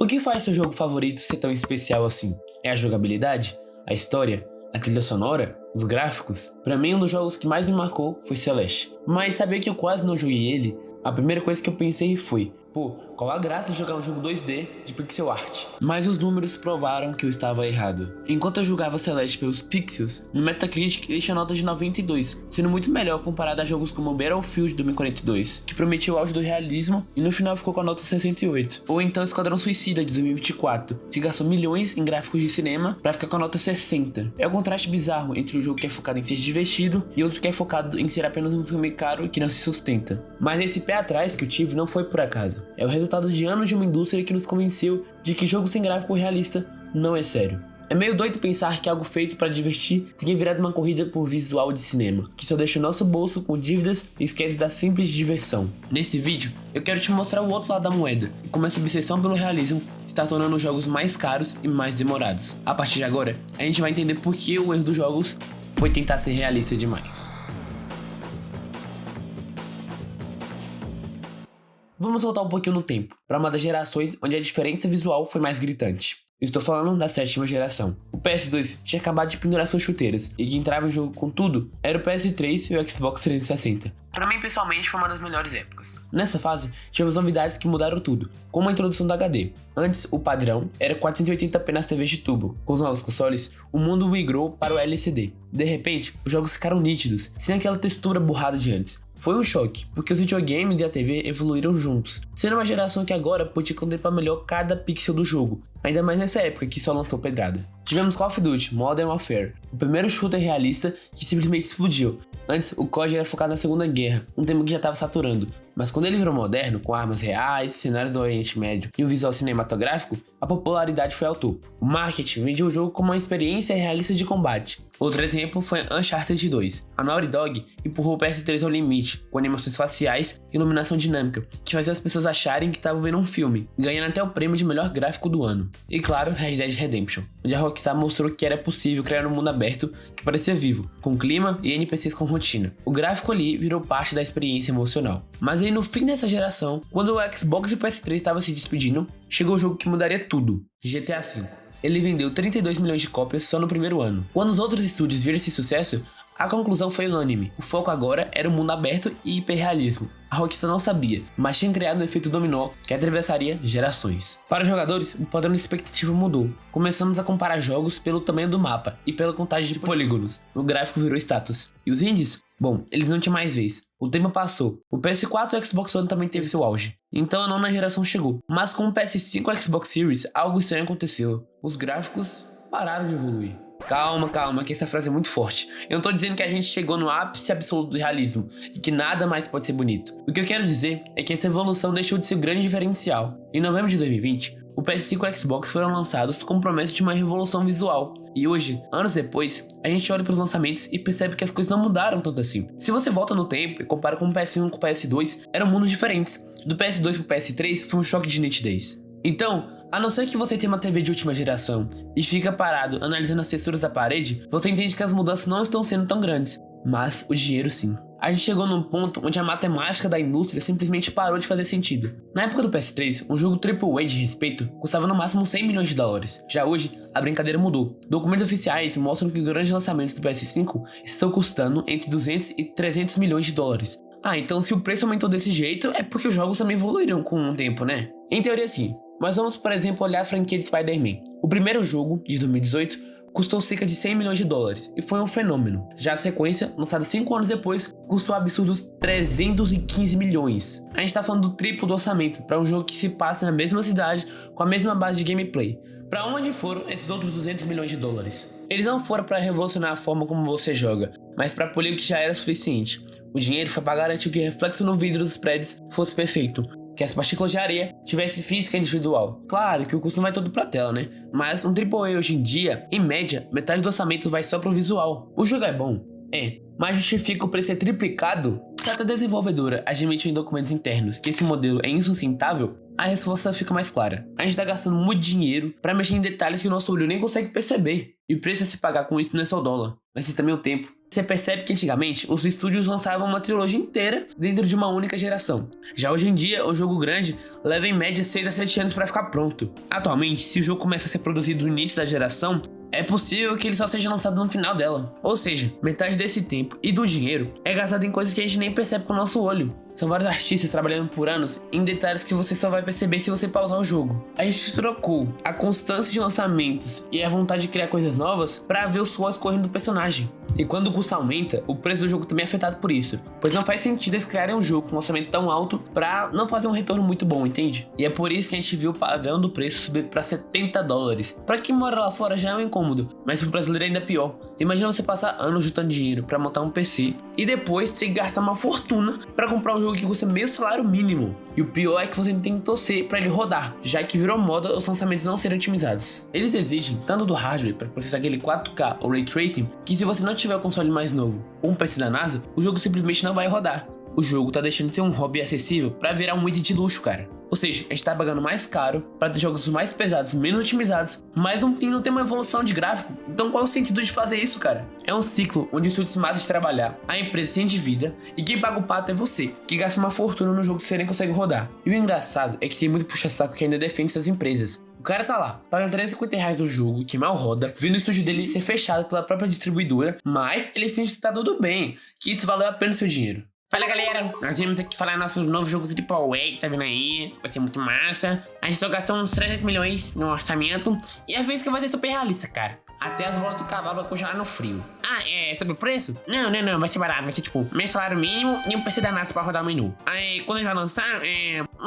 O que faz seu jogo favorito ser tão especial assim? É a jogabilidade? A história? A trilha sonora? Os gráficos? Pra mim, um dos jogos que mais me marcou foi Celeste. Mas sabia que eu quase não joguei ele? A primeira coisa que eu pensei foi: pô, qual a graça de jogar um jogo 2D de pixel art? Mas os números provaram que eu estava errado. Enquanto eu jogava Celeste pelos pixels, no Metacritic ele tinha nota de 92, sendo muito melhor comparado a jogos como Battlefield 2042, que prometia o auge do realismo e no final ficou com a nota 68. Ou então Esquadrão Suicida de 2024, que gastou milhões em gráficos de cinema pra ficar com a nota 60. É o contraste bizarro entre um jogo que é focado em ser divertido e outro que é focado em ser apenas um filme caro que não se sustenta. Mas esse pé atrás que eu tive não foi por acaso. É o resultado de anos de uma indústria que nos convenceu de que jogo sem gráfico realista não é sério. É meio doido pensar que algo feito para divertir tenha virado uma corrida por visual de cinema, que só deixa o nosso bolso com dívidas e esquece da simples diversão. Nesse vídeo, eu quero te mostrar o outro lado da moeda, e como essa obsessão pelo realismo está tornando os jogos mais caros e mais demorados. A partir de agora, a gente vai entender por que o erro dos jogos foi tentar ser realista demais. Vamos voltar um pouquinho no tempo, para uma das gerações onde a diferença visual foi mais gritante. Eu estou falando da 7ª geração. O PS2 tinha acabado de pendurar suas chuteiras, e quem entrava em jogo com tudo era o PS3 e o Xbox 360. Para mim, pessoalmente, foi uma das melhores épocas. Nessa fase, tivemos novidades que mudaram tudo, como a introdução do HD. Antes, o padrão era 480p nas TVs de tubo. Com os novos consoles, o mundo migrou para o LCD. De repente, os jogos ficaram nítidos, sem aquela textura borrada de antes. Foi um choque, porque os videogames e a TV evoluíram juntos, sendo uma geração que agora pôde contemplar melhor cada pixel do jogo, ainda mais nessa época que só lançou pedrada. Tivemos Call of Duty Modern Warfare, o primeiro shooter realista que simplesmente explodiu. Antes, o COD era focado na Segunda Guerra, um tema que já estava saturando, mas quando ele virou moderno, com armas reais, cenários do Oriente Médio e um visual cinematográfico, a popularidade foi ao topo. O marketing vendia o jogo como uma experiência realista de combate. Outro exemplo foi Uncharted 2. A Naughty Dog empurrou o PS3 ao limite, com animações faciais e iluminação dinâmica, que fazia as pessoas acharem que estavam vendo um filme, ganhando até o prêmio de melhor gráfico do ano. E claro, Red Dead Redemption, onde a Rockstar mostrou que era possível criar um mundo aberto que parecia vivo, com clima e NPCs com rotina. O gráfico ali virou parte da experiência emocional. Mas aí no fim dessa geração, quando o Xbox e o PS3 estavam se despedindo, chegou o jogo que mudaria tudo: GTA V. Ele vendeu 32 milhões de cópias só no primeiro ano. Quando os outros estúdios viram esse sucesso, a conclusão foi unânime. O foco agora era o mundo aberto e hiperrealismo. A Rockstar não sabia, mas tinha criado um efeito dominó que atravessaria gerações. Para os jogadores, o padrão de expectativa mudou. Começamos a comparar jogos pelo tamanho do mapa e pela contagem de polígonos. O gráfico virou status. E os indies? Bom, eles não tinham mais vez. O tempo passou. O PS4 e o Xbox One também teve seu auge. Então a nona geração chegou. Mas com o PS5 e o Xbox Series, algo estranho aconteceu. Os gráficos pararam de evoluir. Calma, que essa frase é muito forte. Eu não tô dizendo que a gente chegou no ápice absoluto do realismo e que nada mais pode ser bonito. O que eu quero dizer é que essa evolução deixou de ser o grande diferencial. Em novembro de 2020, o PS5 e o Xbox foram lançados com promessa de uma revolução visual. E hoje, anos depois, a gente olha para os lançamentos e percebe que as coisas não mudaram tanto assim. Se você volta no tempo e compara com o PS1 com o PS2, eram mundos diferentes. Do PS2 pro PS3 foi um choque de nitidez. Então, a não ser que você tenha uma TV de última geração e fica parado analisando as texturas da parede, você entende que as mudanças não estão sendo tão grandes, mas o dinheiro sim. A gente chegou num ponto onde a matemática da indústria simplesmente parou de fazer sentido. Na época do PS3, um jogo AAA de respeito custava no máximo 100 milhões de dólares. Já hoje, a brincadeira mudou. Documentos oficiais mostram que os grandes lançamentos do PS5 estão custando entre 200 e 300 milhões de dólares. Então se o preço aumentou desse jeito, é porque os jogos também evoluíram com o tempo, né? Em teoria sim. Mas vamos, por exemplo, olhar a franquia de Spider-Man. O primeiro jogo, de 2018, custou cerca de 100 milhões de dólares e foi um fenômeno. Já a sequência, lançada 5 anos depois, custou absurdos 315 milhões. A gente tá falando do triplo do orçamento para um jogo que se passa na mesma cidade com a mesma base de gameplay. Para onde foram esses outros 200 milhões de dólares? Eles não foram para revolucionar a forma como você joga, mas para polir o que já era suficiente. O dinheiro foi para garantir que o reflexo no vidro dos prédios fosse perfeito, que as partículas de areia tivessem física individual. Claro que o custo não vai todo pra tela, né? Mas um AAA hoje em dia, em média, metade do orçamento vai só pro visual. O jogo é bom? Mas justifica o preço ser triplicado? Se até a desenvolvedora admite em documentos internos que esse modelo é insustentável, a resposta fica mais clara. A gente tá gastando muito dinheiro pra mexer em detalhes que o nosso olho nem consegue perceber. E o preço a se pagar com isso não é só o dólar, mas sim também o tempo. Você percebe que antigamente os estúdios lançavam uma trilogia inteira dentro de uma única geração. Já hoje em dia, o jogo grande leva em média 6 a 7 anos para ficar pronto. Atualmente, se o jogo começa a ser produzido no início da geração, é possível que ele só seja lançado no final dela. Ou seja, metade desse tempo e do dinheiro é gastado em coisas que a gente nem percebe com o nosso olho. São vários artistas trabalhando por anos em detalhes que você só vai perceber se você pausar o jogo. A gente trocou a constância de lançamentos e a vontade de criar coisas novas para ver o suor escorrendo do personagem. E quando o custo aumenta, o preço do jogo também é afetado por isso, pois não faz sentido eles criarem um jogo com um orçamento tão alto para não fazer um retorno muito bom, entende? E é por isso que a gente viu o padrão do preço subir para $70. Para quem mora lá fora já é um incômodo, mas pro brasileiro é ainda pior. Imagina você passar anos juntando dinheiro para montar um PC e depois ter que gastar uma fortuna para comprar um jogo que custa meio salário mínimo. E o pior é que você tem que torcer para ele rodar, já que virou moda os lançamentos não serem otimizados. Eles exigem tanto do hardware para processar aquele 4K ou Ray Tracing, que se você não tiver o console mais novo ou um PC da NASA, o jogo simplesmente não vai rodar. O jogo tá deixando de ser um hobby acessível para virar um item de luxo, cara. Ou seja, a gente tá pagando mais caro para ter jogos mais pesados, menos otimizados, mas não tem uma evolução de gráfico. Então qual é o sentido de fazer isso, cara? É um ciclo onde o estúdio se mata de trabalhar, a empresa se endivida e quem paga o pato é você, que gasta uma fortuna no jogo que você nem consegue rodar. E o engraçado é que tem muito puxa-saco que ainda defende essas empresas. O cara tá lá, pagando R$350 no jogo, que mal roda, vendo o estúdio dele ser fechado pela própria distribuidora, mas ele finge que tá tudo bem, que isso valeu a pena o seu dinheiro. Fala galera, nós viemos aqui falar nosso novo jogo AAA que tá vindo aí, vai ser muito massa. A gente só gastou uns 300 milhões no orçamento e a vez que vai ser super realista, cara. Até as bolas do cavalo vai congelar no frio. Ah, é sobre o preço? Não, vai ser barato, vai ser tipo, meu salário mínimo e um PC da NASA pra rodar o menu. Aí, quando a gente vai lançar,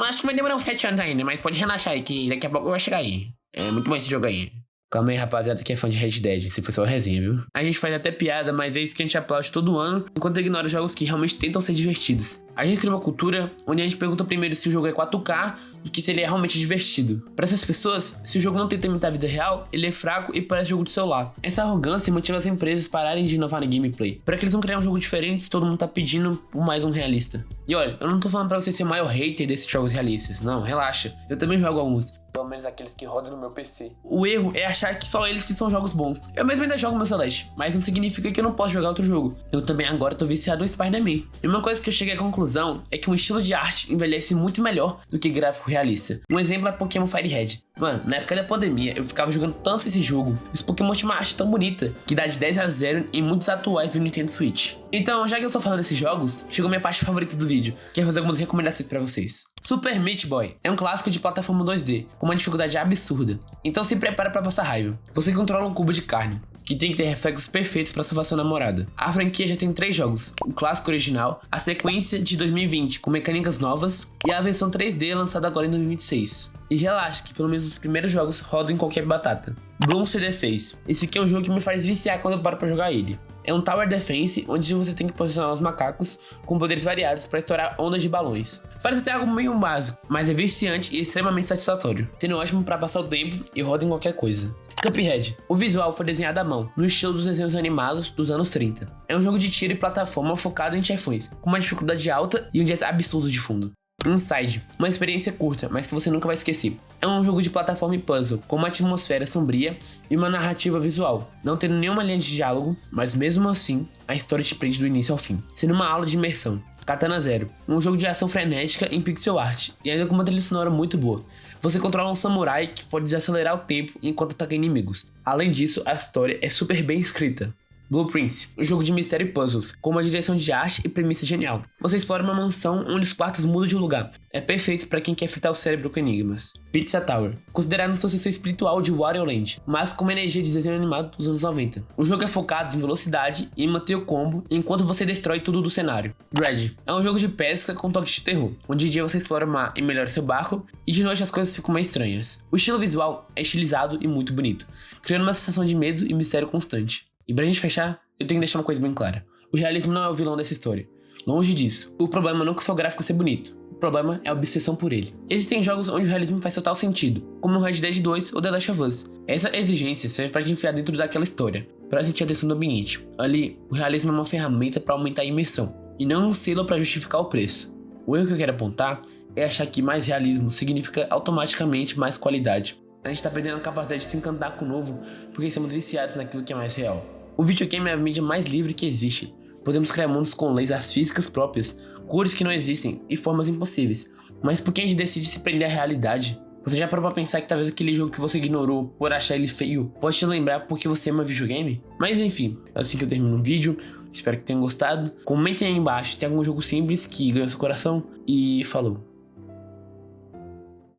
acho que vai demorar uns 7 anos ainda, mas pode relaxar aí que daqui a pouco vai chegar aí. É muito bom esse jogo aí. Calma aí, rapaziada, que é fã de Red Dead, se foi só resenha, viu? A gente faz até piada, mas é isso que a gente aplaude todo ano, enquanto ignora os jogos que realmente tentam ser divertidos. A gente cria uma cultura onde a gente pergunta primeiro se o jogo é 4K do que se ele é realmente divertido. Para essas pessoas, se o jogo não tenta imitar a vida real, ele é fraco e parece jogo de celular. Essa arrogância motiva as empresas a pararem de inovar no gameplay, para que eles vão criar um jogo diferente se todo mundo tá pedindo por mais um realista. E olha, eu não tô falando pra você ser o maior hater desses jogos realistas, não, relaxa. Eu também jogo alguns, pelo menos aqueles que rodam no meu PC. O erro é achar que só eles que são jogos bons. Eu mesmo ainda jogo meu Celeste, mas não significa que eu não posso jogar outro jogo. Eu também agora tô viciado no Spider-Man. E uma coisa que eu cheguei à conclusão é que um estilo de arte envelhece muito melhor do que gráfico realista. Um exemplo é Pokémon Fire Red. Mano, na época da pandemia, eu ficava jogando tanto esse jogo. Esse Pokémon tinha uma arte tão bonita, que dá de 10 a 0 em muitos atuais do Nintendo Switch. Então, já que eu tô falando desses jogos, chegou minha parte favorita do vídeo, que é fazer algumas recomendações pra vocês. Super Meat Boy é um clássico de plataforma 2D, com uma dificuldade absurda. Então se prepara pra passar raiva. Você controla um cubo de carne, que tem que ter reflexos perfeitos para salvar sua namorada. A franquia já tem 3 jogos, o clássico original, a sequência de 2020 com mecânicas novas e a versão 3D lançada agora em 2026. E relaxa que pelo menos os primeiros jogos rodam em qualquer batata. Bloom CD6. Esse aqui é um jogo que me faz viciar quando eu paro pra jogar ele. É um Tower Defense, onde você tem que posicionar os macacos com poderes variados para estourar ondas de balões. Parece até algo meio básico, mas é viciante e extremamente satisfatório, sendo ótimo para passar o tempo e roda em qualquer coisa. Cuphead. O visual foi desenhado à mão, no estilo dos desenhos animados dos anos 30. É um jogo de tiro e plataforma focado em chefões, com uma dificuldade alta e um jazz absurdo de fundo. Inside, uma experiência curta, mas que você nunca vai esquecer. É um jogo de plataforma e puzzle, com uma atmosfera sombria e uma narrativa visual, não tendo nenhuma linha de diálogo, mas mesmo assim, a história te prende do início ao fim, sendo uma aula de imersão. Katana Zero, um jogo de ação frenética em pixel art, e ainda com uma trilha sonora muito boa. Você controla um samurai que pode desacelerar o tempo enquanto ataca inimigos. Além disso, a história é super bem escrita. Blueprints, um jogo de mistério e puzzles, com uma direção de arte e premissa genial. Você explora uma mansão onde os quartos mudam de lugar. É perfeito para quem quer fritar o cérebro com enigmas. Pizza Tower, considerado um sucessor espiritual de Wario Land, mas com uma energia de desenho animado dos anos 90. O jogo é focado em velocidade e em manter o combo enquanto você destrói tudo do cenário. Dredge, é um jogo de pesca com toques de terror, onde de dia você explora o mar e melhora seu barco, e de noite as coisas ficam mais estranhas. O estilo visual é estilizado e muito bonito, criando uma sensação de medo e mistério constante. E pra gente fechar, eu tenho que deixar uma coisa bem clara. O realismo não é o vilão dessa história. Longe disso. O problema não é que o gráfico ser bonito. O problema é a obsessão por ele. Existem jogos onde o realismo faz total sentido, como o Red Dead 2 ou The Last of Us. Essa exigência serve pra te enfiar dentro daquela história, pra sentir a tensão do ambiente. Ali, o realismo é uma ferramenta pra aumentar a imersão, e não um selo pra justificar o preço. O erro que eu quero apontar é achar que mais realismo significa automaticamente mais qualidade. A gente tá perdendo a capacidade de se encantar com o novo porque estamos viciados naquilo que é mais real. O videogame é a mídia mais livre que existe. Podemos criar mundos com leis as físicas próprias, cores que não existem e formas impossíveis. Mas por que a gente decide se prender à realidade? Você já parou pra pensar que talvez aquele jogo que você ignorou por achar ele feio pode te lembrar porque você ama videogame? Mas enfim, é assim que eu termino o vídeo. Espero que tenham gostado. Comentem aí embaixo se tem algum jogo simples que ganhou seu coração. E falou!